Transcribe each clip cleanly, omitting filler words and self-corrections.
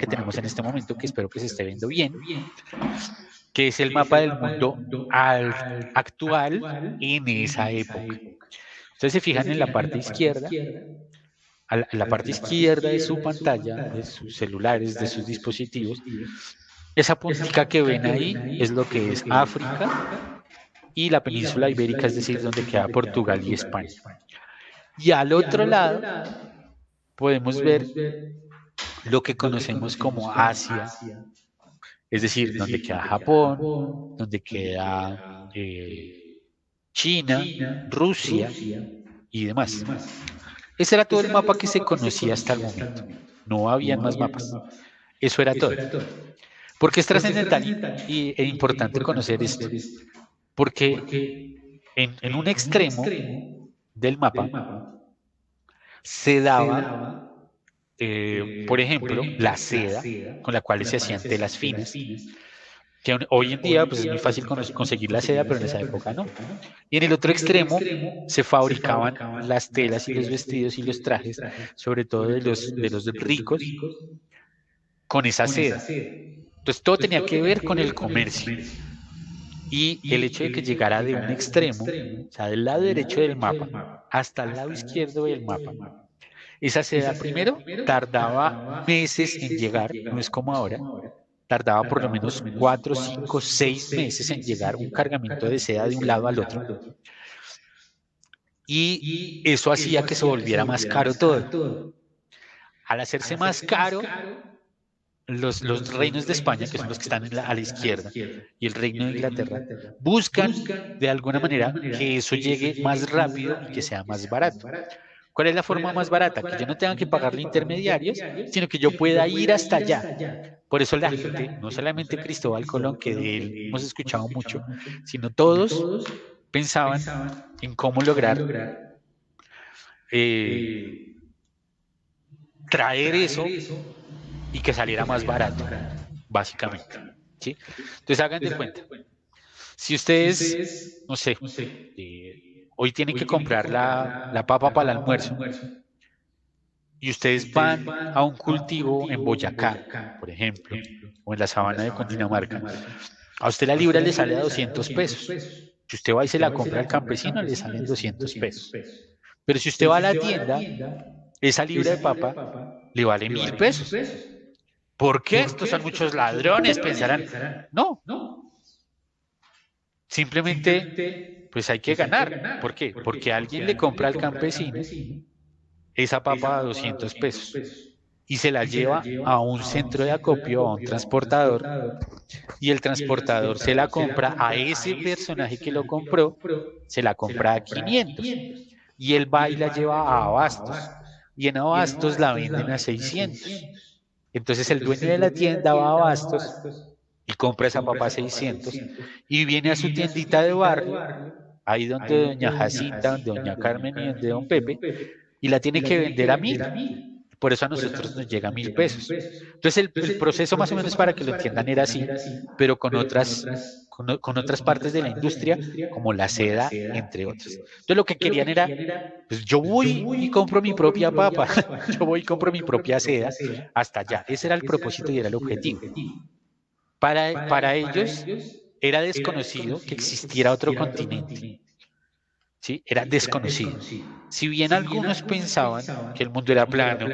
que tenemos en este momento, que espero que se esté viendo bien, que es el mapa del mundo actual en esa época. Entonces se fijan en la parte izquierda, a la parte izquierda de su pantalla, de sus celulares, de sus dispositivos, esa puntica que ven ahí es lo que es África y la península ibérica, es decir, donde queda Portugal y España. Y al otro lado podemos ver lo que conocemos como Asia, es decir, donde queda Japón, donde queda eh, China, Rusia y demás. Ese era todo el mapa que se conocía hasta el momento. No habían más mapas. Eso era todo. ¿Por qué es trascendental e importante conocer esto? Porque en un extremo del mapa se daba, por ejemplo, la seda con la cual se hacían telas finas, que hoy en día pues, es muy fácil conseguir la seda, pero en esa época no. Y en el otro extremo se fabricaban las telas y los vestidos y los trajes, sobre todo de los ricos, con esa seda. Entonces todo tenía que ver con el comercio. Y el hecho de que llegara de un extremo, o sea, del lado derecho del mapa, hasta el lado izquierdo del mapa, esa seda primero tardaba meses en llegar, no es como ahora, tardaba por lo menos 4, 5, 6 meses en llegar un cargamento de seda de un lado al otro. Y eso hacía que se volviera más caro todo. Al hacerse más caro, los reinos de España, que son los que están a la izquierda, y el reino de Inglaterra, buscan de alguna manera que eso llegue más rápido y que sea más barato. ¿Cuál es la forma más barata? Que yo no tenga que pagarle intermediarios, sino que yo pueda ir hasta allá. Por eso la gente, no solamente Cristóbal Colón, que de él hemos escuchado mucho, sino todos pensaban en cómo lograr eh, traer eso y que saliera más barato, básicamente. ¿Sí? Entonces hagan de cuenta. Si ustedes, no sé, hoy tienen que comprar la papa para el almuerzo y ustedes van a un cultivo en Boyacá, por ejemplo, o en la sabana de Cundinamarca, a usted la libra le sale a 200 pesos. Si usted va y se la compra al campesino, le salen 200 pesos. Pero si usted va a la tienda, esa libra de papa le vale 1.000 pesos. ¿Por qué? Estos son muchos ladrones, pensarán. No, simplemente, pues hay que ganar. ¿Por qué? Porque alguien le compra al campesino esa papa a 200 pesos y se la lleva a un centro de acopio, a un transportador, y el transportador se la compra a ese personaje que lo compró, se la compra a 500 y él va y la lleva a Abastos y en Abastos la venden a 600. Entonces el dueño de la tienda va a Abastos y compra esa papa a 600 y viene a su tiendita de barrio, ahí donde doña Jacinta, donde doña Carmen y donde don Pepe, y la tiene que vender a 1.000. Por eso a nosotros nos llega a 1.000 pesos. Entonces el proceso más o menos para que lo entiendan era así, pero con otras partes de la industria, como la seda, entre otras. Entonces lo que querían era, pues yo voy y compro mi propia papa, yo voy y compro mi propia seda hasta allá. Ese era el propósito y era el objetivo. Para ellos era desconocido que existiera otro continente, ¿sí? Era desconocido. Si bien algunos pensaban que el mundo era plano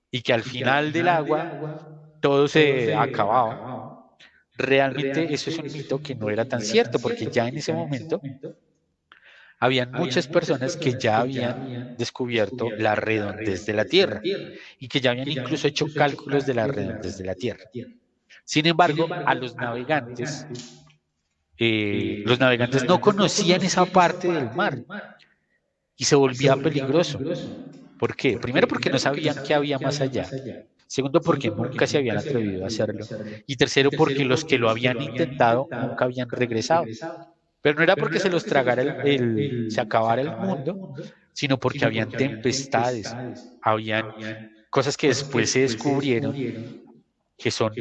y que al final del agua todo se acababa, realmente eso es un mito que no era tan cierto, porque ya en ese momento habían muchas personas que ya habían descubierto la redondez de la Tierra y que ya habían incluso hecho cálculos de la redondez de la Tierra. Sin embargo, a los navegantes no conocían esa parte del mar y se volvía peligroso. ¿Por qué? Primero porque no sabían qué había más allá. Segundo, porque nunca se habían atrevido a hacerlo. Y tercero, porque los que lo habían intentado nunca habían regresado. Pero no era porque se los tragara se acabara el mundo, sino porque habían tempestades, habían cosas que después se descubrieron, que son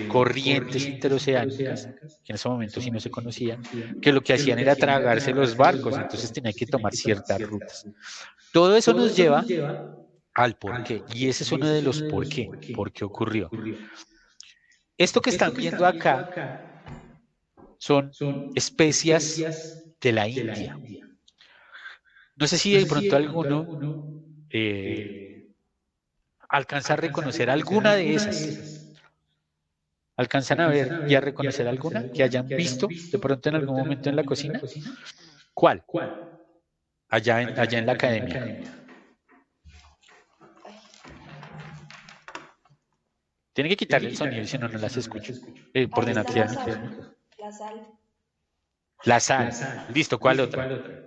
corrientes interoceánicas, que en ese momento sí no se conocían, que lo que hacían era tragarse los barcos, entonces tenía que tomar ciertas rutas. Todo eso nos lleva al por qué. Y ese es uno de los por qué ocurrió. Esto que están viendo acá son especias de la India. No sé si de pronto alguno alcanza a reconocer alguna de esas. ¿Alcanzan a ver y a reconocer alguna que hayan visto de pronto en algún momento en la cocina? ¿Cuál? Allá en la academia. Tiene que quitarle el sonido y si no, no las escucho. Por Ahí está delante del la micrófono. sal. La sal. La sal. Listo, ¿cuál otra?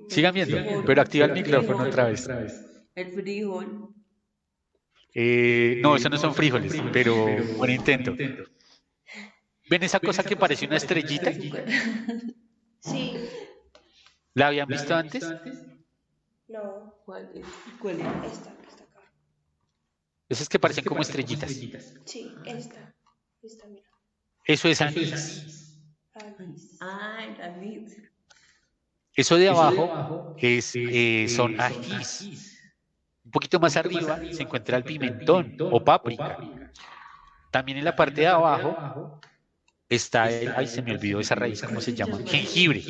Sigan viendo, pero activa el El micrófono otra frijol. vez. El frijol. No, eso no son frijoles, pero buen intento. ¿Ven esa cosa que parece una estrellita? Azúcar. Sí. ¿La habían visto antes? No. ¿Cuál es? ¿Cuál es? Esta acá. Esas que parecen como estrellitas. Sí, esta. Esta, mira. Eso es anís. Anís. Ah, el anís. Eso de abajo son ajís. Un poquito más arriba se encuentra el pimentón o páprica. También en la parte de abajo está ay, se me olvidó esa raíz, ¿cómo se llama? Jengibre.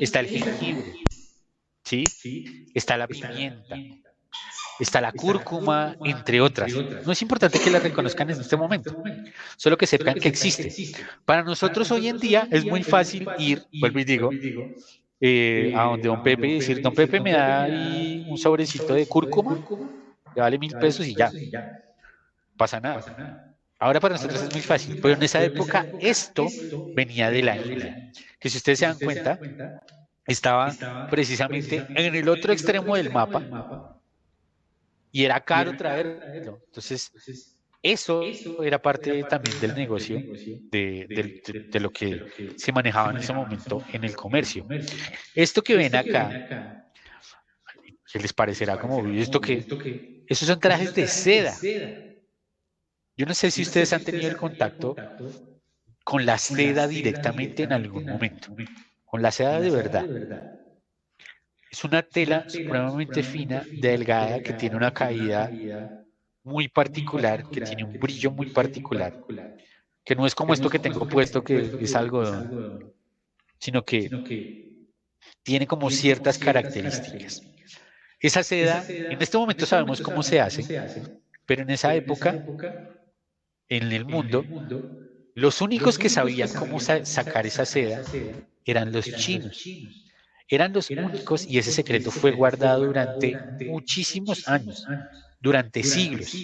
Está el jengibre, ¿sí? Está la pimienta, está la cúrcuma, entre otras. No es importante que la reconozcan en este momento, solo que sepan que existe. Para nosotros hoy en día es muy fácil ir, vuelvo y digo, a donde don Pepe y decir, don Pepe, me da ahí un sobrecito de cúrcuma, que vale 1.000 pesos y ya, pasa nada. Ahora para nosotros es muy fácil, pero en esa época esto venía de la India, que si ustedes se dan cuenta, estaba precisamente en el otro extremo del mapa y era caro traerlo. Entonces, eso era parte también del negocio de lo que se manejaba en ese momento en el comercio. Esto que ven acá, que les parecerá como, "Uy, ¿esto qué? Esos son trajes de seda. Yo no sé si ustedes han tenido el contacto con la seda directamente en algún momento, con la seda de verdad. Es una tela supremamente fina, delgada, que tiene una caída muy particular, que tiene un brillo muy particular, que no es como esto que tengo puesto, que es algodón, sino que tiene como ciertas características. Esa seda, en este momento sabemos cómo se hace, pero en esa época, en el mundo, los únicos que sabían cómo sacar esa seda eran los chinos. Eran los únicos y ese secreto fue guardado durante muchísimos años, durante siglos.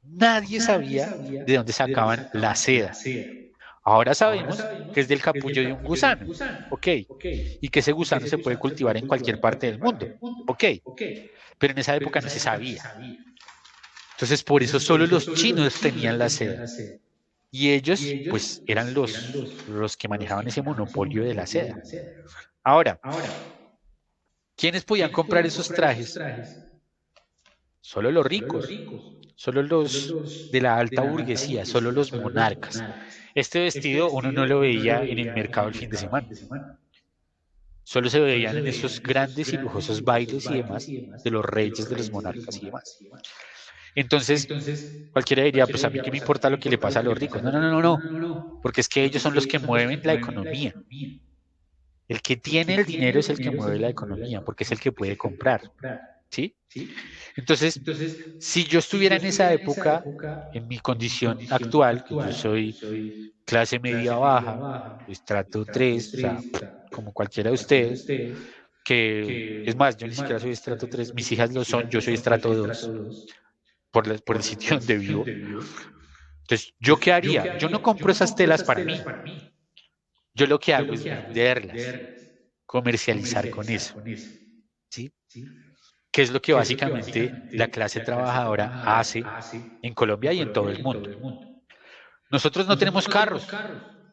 Nadie sabía de dónde sacaban la seda. Ahora sabemos que es del capullo de un gusano, ¿ok? Y que ese gusano se puede cultivar en cualquier parte del mundo, ¿ok? Pero en esa época no se sabía. Entonces, por eso solo los chinos tenían la seda. Y ellos, pues, eran los que manejaban ese monopolio de la seda. Ahora, ¿quiénes podían comprar esos trajes? Solo los ricos, solo los de la alta burguesía, solo los monarcas. Este vestido uno no lo veía en el mercado el fin de semana. Solo se veían en esos grandes y lujosos bailes y demás de los reyes, de los monarcas y demás. Entonces, cualquiera diría, pues a mí qué me importa lo que le pasa a los ricos. No, no, no, no, no, porque es que ellos son los que mueven la economía. El que tiene el dinero es el que mueve la economía, porque es el que puede comprar, ¿sí? Entonces, si yo estuviera en esa época, en mi condición actual, que yo soy clase media baja, estrato 3, o sea, como cualquiera de ustedes, que es más, yo ni siquiera soy estrato 3, mis hijas lo son, yo soy estrato 2 por el sitio donde vivo. Entonces, ¿yo qué haría? Yo no compro esas telas para mí. Yo lo que hago es venderlas, comercializar con eso, ¿sí? Que es lo que básicamente la clase trabajadora hace en Colombia y en todo el mundo. Nosotros no tenemos carros,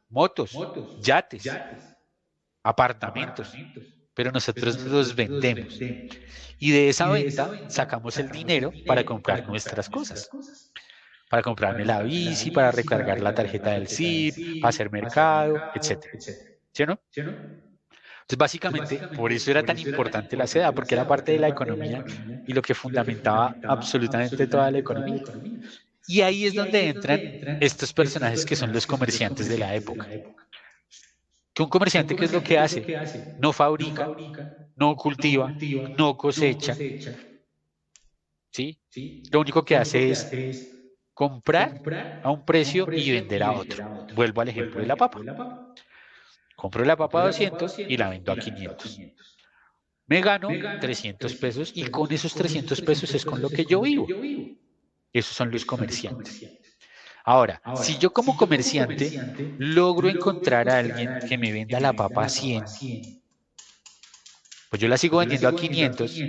motos, yates, apartamentos, pero nosotros los vendemos. Y de esa venta sacamos el dinero para comprar nuestras cosas, para comprarme la bici, para recargar la tarjeta del SIP, para hacer mercado, etcétera. ¿Sí o no? Entonces, básicamente, por eso era tan importante la seda, porque era parte de la economía y lo que fundamentaba absolutamente toda la economía. Y ahí es donde entran estos personajes que son los comerciantes de la época. Que un comerciante, ¿qué es lo que hace? No fabrica, no cultiva, no cosecha, ¿sí? Lo único que hace es comprar a un precio y vender a otro. Vuelvo al ejemplo de la papa. Compro la papa a 200 y la vendo a 500. Me gano 300 pesos y con esos 300 pesos es con lo que yo vivo. Esos son los comerciantes. Ahora, si yo como comerciante logro encontrar a alguien que me venda la papa a 100, pues yo la sigo vendiendo a 500,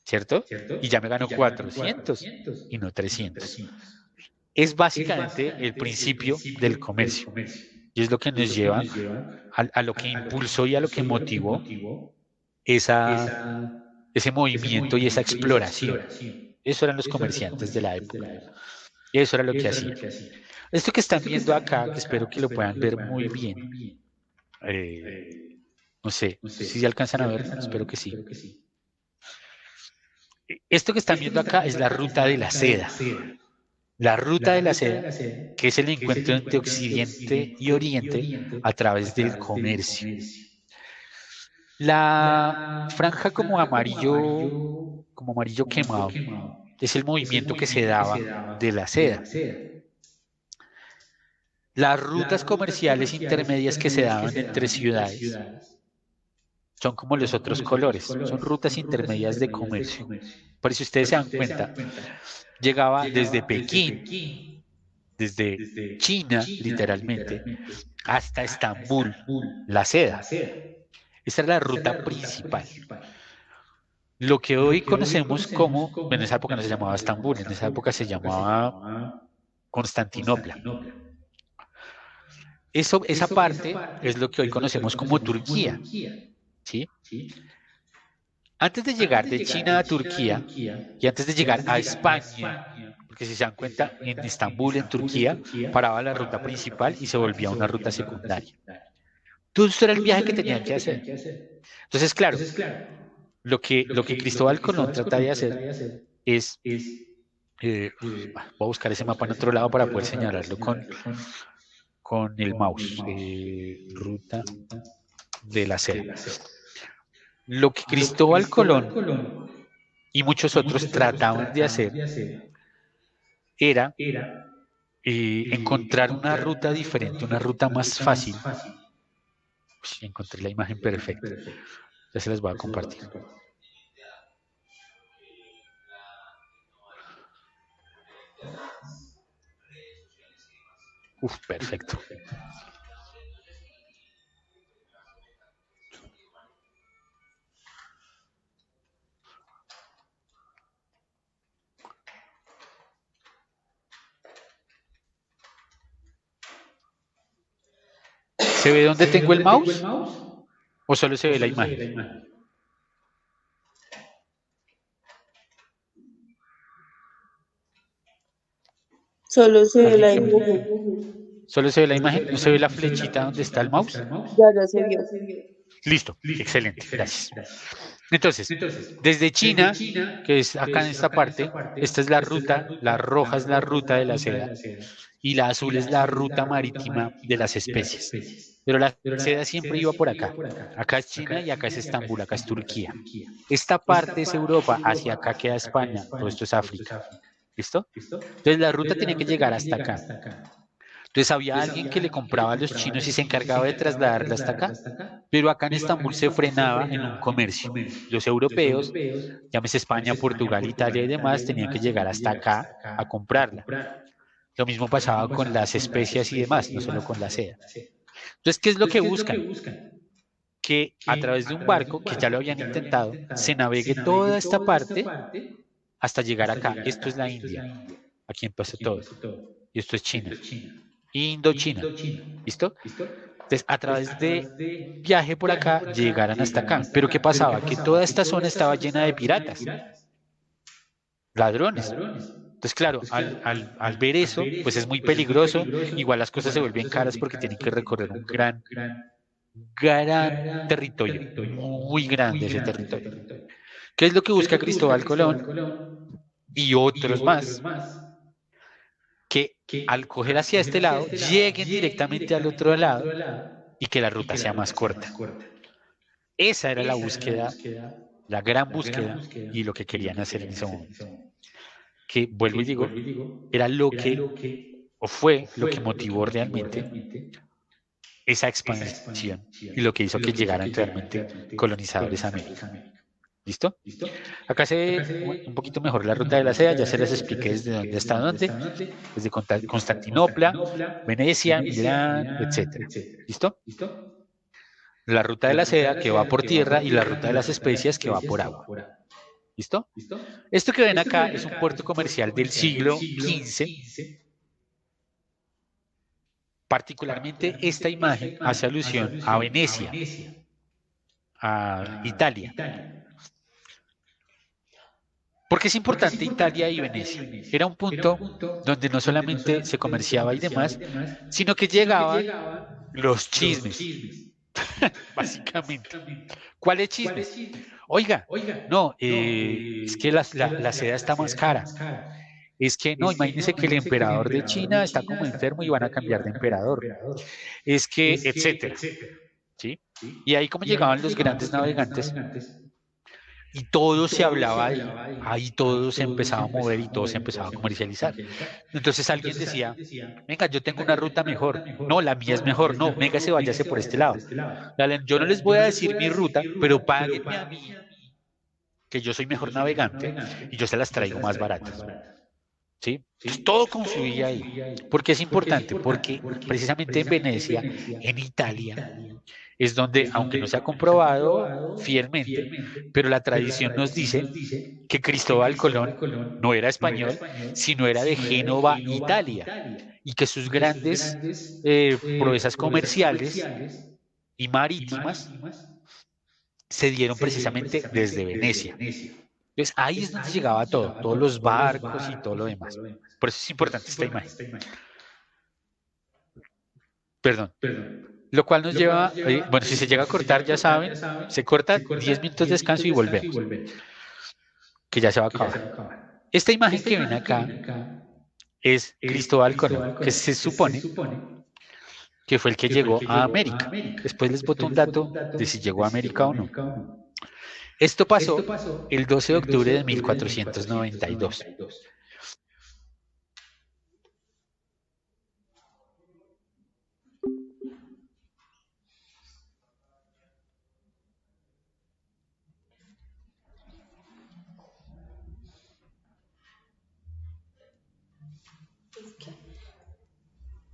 ¿cierto? Y ya me gano 400 y no 300. Es básicamente el principio del comercio. Y es lo que nos lleva a lo que impulsó y a lo que motivó esa, ese movimiento y esa exploración. Eso eran los comerciantes de la época. Y eso era lo que hacían. Esto que están viendo acá, que espero que lo puedan ver muy bien, eh, no sé si alcanzan a verlo, espero que sí. Esto que están viendo acá es la ruta de la seda. La ruta de la seda, que es el encuentro entre Occidente y Oriente a través del comercio. La franja como amarillo quemado, es el movimiento que se daba de la seda. Las rutas comerciales intermedias que se daban entre ciudades son como los otros colores, son rutas intermedias de comercio. Por si ustedes se dan cuenta, llegaba desde Pekín, desde China, literalmente, hasta Estambul, la seda. Esa era la ruta principal. Lo que hoy conocemos como, en esa época no se llamaba Estambul, en esa época se llamaba Constantinopla. Esa parte es lo que hoy conocemos como Turquía, ¿sí? Antes de llegar de China a Turquía y antes de llegar a España, porque si se dan cuenta, en Estambul, en Turquía, paraba la ruta principal y se volvía una ruta secundaria. Todo esto era el viaje que tenían que hacer. Entonces, claro, lo que Cristóbal Colón trata de hacer es, eh, voy a buscar ese mapa en otro lado para poder señalarlo con el mouse, ruta de la seda. Lo que Cristóbal Colón y muchos otros trataban de hacer era encontrar una ruta diferente, una ruta más fácil. Uy, encontré la imagen perfecta. Ya se las voy a compartir. Uf, perfecto. ¿Se ve dónde tengo el mouse? ¿O solo se ve la imagen? Solo se ve ¿Alguien? la imagen. ¿Solo se ve la imagen? ¿No se ve la flechita donde está el mouse? Ya se vio. Listo, excelente, gracias. Entonces, desde China, que es acá en esta parte, esta es la ruta, la roja es la ruta de la seda y la azul es la ruta marítima de las especies. Pero la seda siempre iba por acá. Acá es China y acá es Estambul, acá es Turquía. Esta parte es Europa, hacia acá queda España, todo esto es África. ¿Listo? Entonces la ruta tenía que llegar hasta acá. Entonces había alguien que le compraba a los chinos y se encargaba de trasladarla hasta acá. Pero acá en Estambul se frenaba en un comercio. Los europeos, llámese España, Portugal, Italia y demás, tenían que llegar hasta acá a comprarla. Lo mismo pasaba con las especias y demás, no solo con la seda. Entonces, ¿qué es lo que buscan? Que a través de un barco, que ya lo habían intentado, se navegue toda esta parte hasta llegar acá. Esto es la India. Aquí empezó todo. Y esto es China. Indochina. ¿Listo? Entonces, a través de viaje por acá, llegaran hasta acá. Pero ¿qué pasaba? Que toda esta zona estaba llena de piratas, ladrones. Entonces, claro, al ver eso, pues es muy peligroso. Igual las cosas se vuelven caras porque tienen que recorrer un gran gran territorio, muy grande ese territorio. ¿Qué es lo que busca Cristóbal Colón y otros más? Que al coger hacia este lado, lleguen directamente al otro lado y que la ruta sea más corta. Esa era la búsqueda, la gran búsqueda y lo que querían hacer en ese momento. Que, vuelvo y digo, era lo que, o fue lo que motivó realmente esa expansión y lo que hizo que llegaran realmente colonizadores a América. ¿Listo? Acá se ve un poquito mejor la ruta de la seda, ya se les expliqué desde dónde hasta dónde, desde Constantinopla, Venecia, Milán, etcétera. ¿Listo? La ruta de la seda que va por tierra y la ruta de las especias que va por agua. ¿Listo? Esto que ven acá es un puerto comercial del siglo XV. Particularmente esta imagen hace alusión a Venecia, a Italia. ¿Por qué es importante Italia y Venecia? Era un punto donde no solamente se comerciaba y demás, sino que llegaban los chismes, básicamente. ¿Cuáles chismes? Oiga, no, es que la seda está más cara. Es que no, imagínense que el emperador de China está como enfermo y van a cambiar de emperador. Es que, etcétera, ¿sí? Y ahí como llegaban los grandes navegantes y todo se hablaba ahí todo se empezaba a mover y todo se empezaba a comercializar. Entonces alguien decía, venga, yo tengo una ruta mejor. No, la mía es mejor. No, venga, se váyase por este lado. Dale, yo no les voy a decir mi ruta, pero páguenme a mí, que yo soy mejor navegante y yo se las traigo más baratas. ¿Sí? Entonces todo confluía ahí. ¿Por qué es importante? Porque precisamente en Venecia, en Italia, es donde, aunque no se ha comprobado fielmente, pero la tradición nos dice que Cristóbal Colón no era español, sino era de Génova, Italia, y que sus grandes proezas comerciales y marítimas se dieron precisamente desde Venecia. Entonces ahí es donde llegaba todo, todos los barcos y todo lo demás. Por eso es importante esta imagen. Perdón. Lo cual nos lleva, bueno, si se llega a cortar, ya saben, se corta 10 minutos de descanso y volvemos, que ya se va a acabar. Esta imagen que ven acá es Cristóbal Colón, que se supone que fue el que llegó a América. Después les boto un dato de si llegó a América o no. Esto pasó el 12 de octubre de 1492.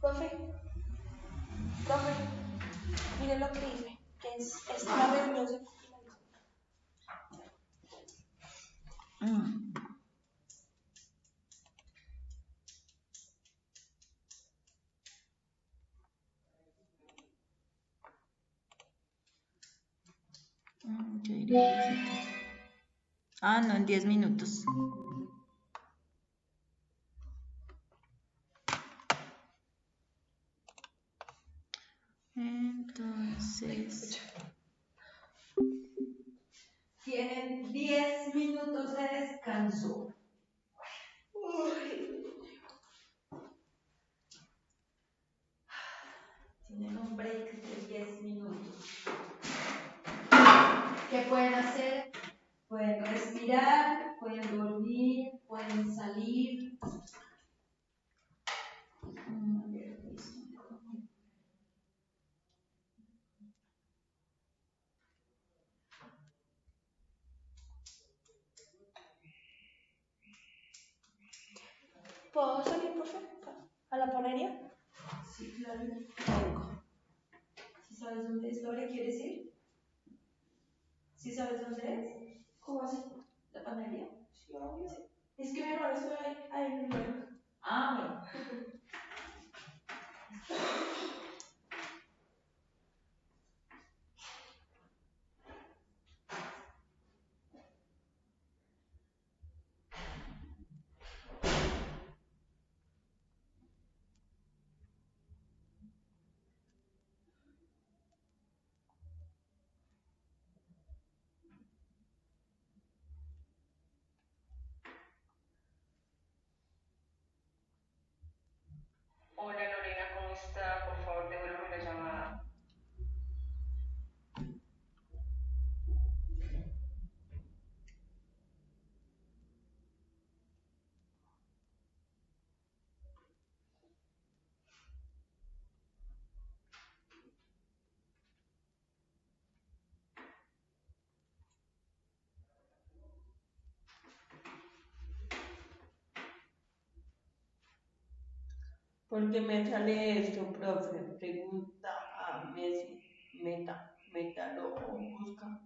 Profe, profe, mire lo que hice, que es Travel Music. Ah, no, en 10 minutos. Entonces, tienen 10 minutos de descanso. Tienen un break de 10 minutos. ¿Qué pueden hacer? Pueden respirar, pueden dormir, pueden salir. ¿Puedo salir, profe? ¿A la panadería? Sí, claro. Vengo. ¿Sí sabes dónde es? ¿Dónde quieres ir? ¿Sí sabes dónde es? ¿Cómo así? ¿La panadería? Sí, obvio, sí. Es que mi hermano estuvo ahí en el lugar. Ah, bueno. Porque me sale esto, profe. Pregunta a Messi. Meta lo busca.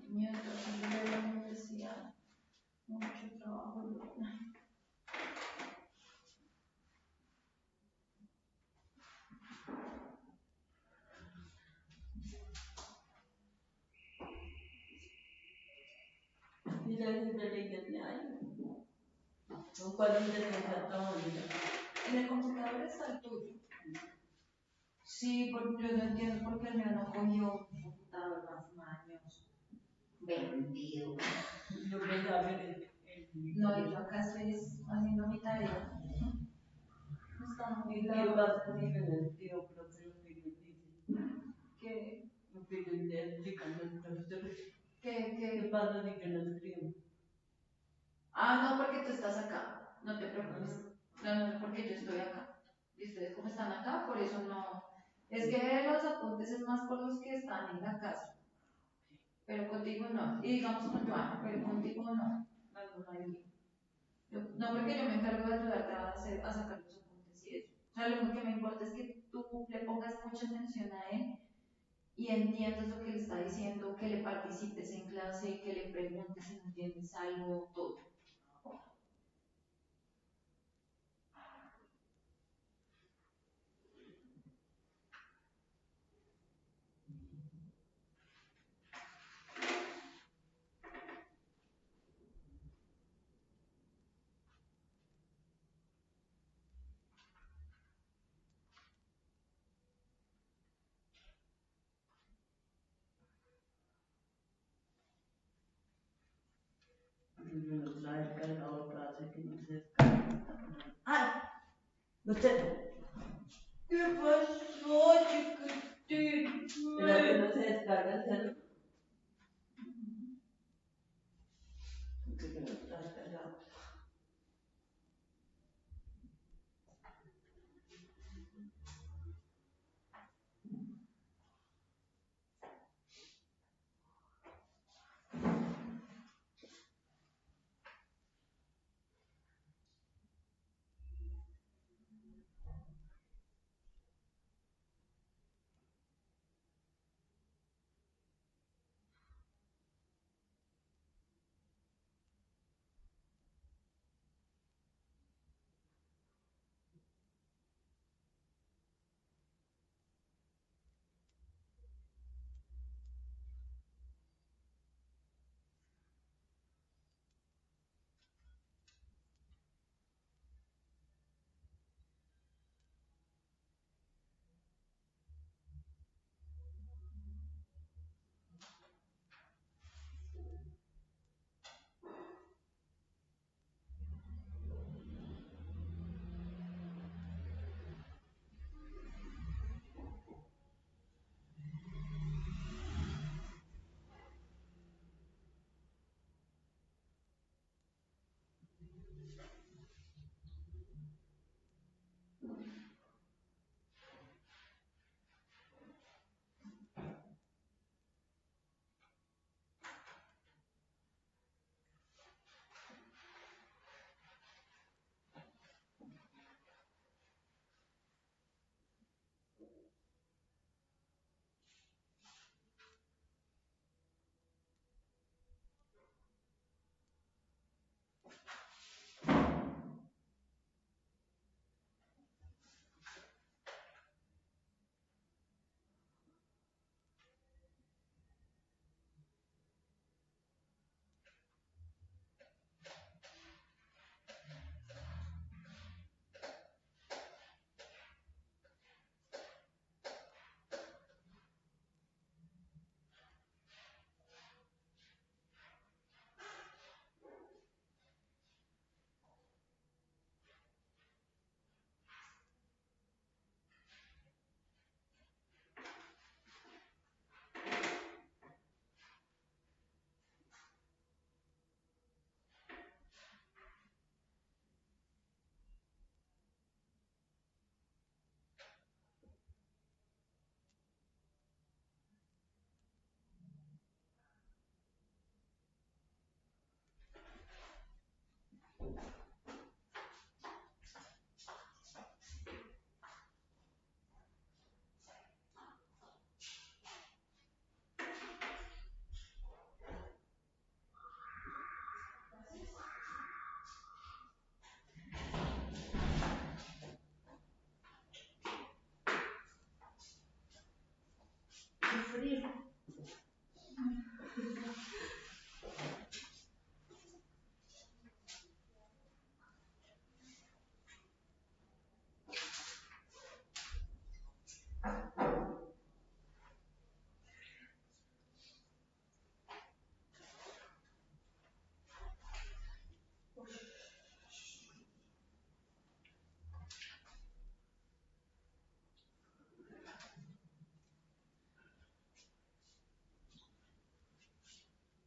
Mientras salgo de la universidad, mucho trabajo. Y la internet de año. ¿Cuál internet está trabajando? En el computador está el tuyo. Sí, porque yo no entiendo por qué el mío no cogió un computador más años. Vendido. Yo pensaba que No, yo acá estoy haciendo mi tarea. Está muy ¿Y qué largo. pasa si me lo tío, profe, lo que yo dice? ¿Qué? Lo que yo le explicando al profesor. ¿Qué? ¿Qué pasa si que no escribo? Ah, no, porque tú estás acá. No te preocupes. No, no, porque yo estoy acá. Y ustedes como están acá, por eso no. Es que los apuntes es más por los que están en la casa. Pero contigo no. Y digamos con Joana, pero contigo no. No, no hay lío. No, porque yo me encargo de ayudarte a sacar los apuntes y eso. O sea, lo único que me importa es que tú le pongas mucha atención a él y entiendas lo que le está diciendo, que le participes en clase, que le preguntes si no entiendes algo, todo. Yo lo trae cargado para hacer que no se descargue. ¡Ay! ¿Usted? ¿Qué pasó, chiquitín? ¿Será que no se descarga el celular? Porque que no está cargado. sufrir.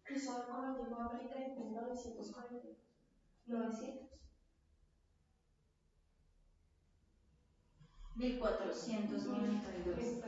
Cristóbal Colón llegó a América en 1940. 900. 1492.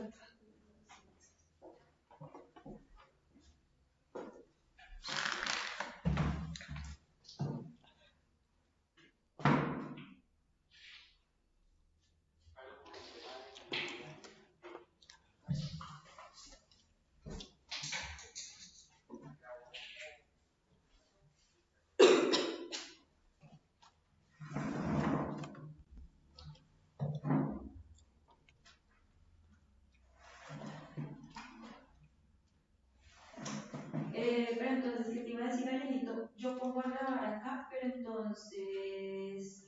Pero entonces, ¿qué te iba a decir, Arielito? Yo pongo a grabar acá, pero entonces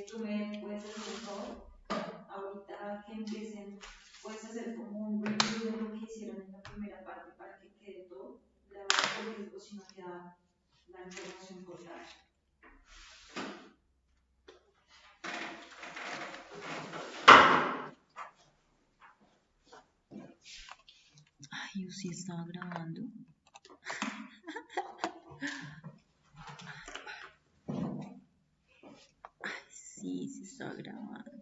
tú me puedes hacer un favor. Ahorita que empiecen, puedes hacer como un review de lo que hicieron en la primera parte para que quede todo grabado, porque si no queda la información cortada. Ay, yo sí estaba grabando. Ay, sí estaba grabando.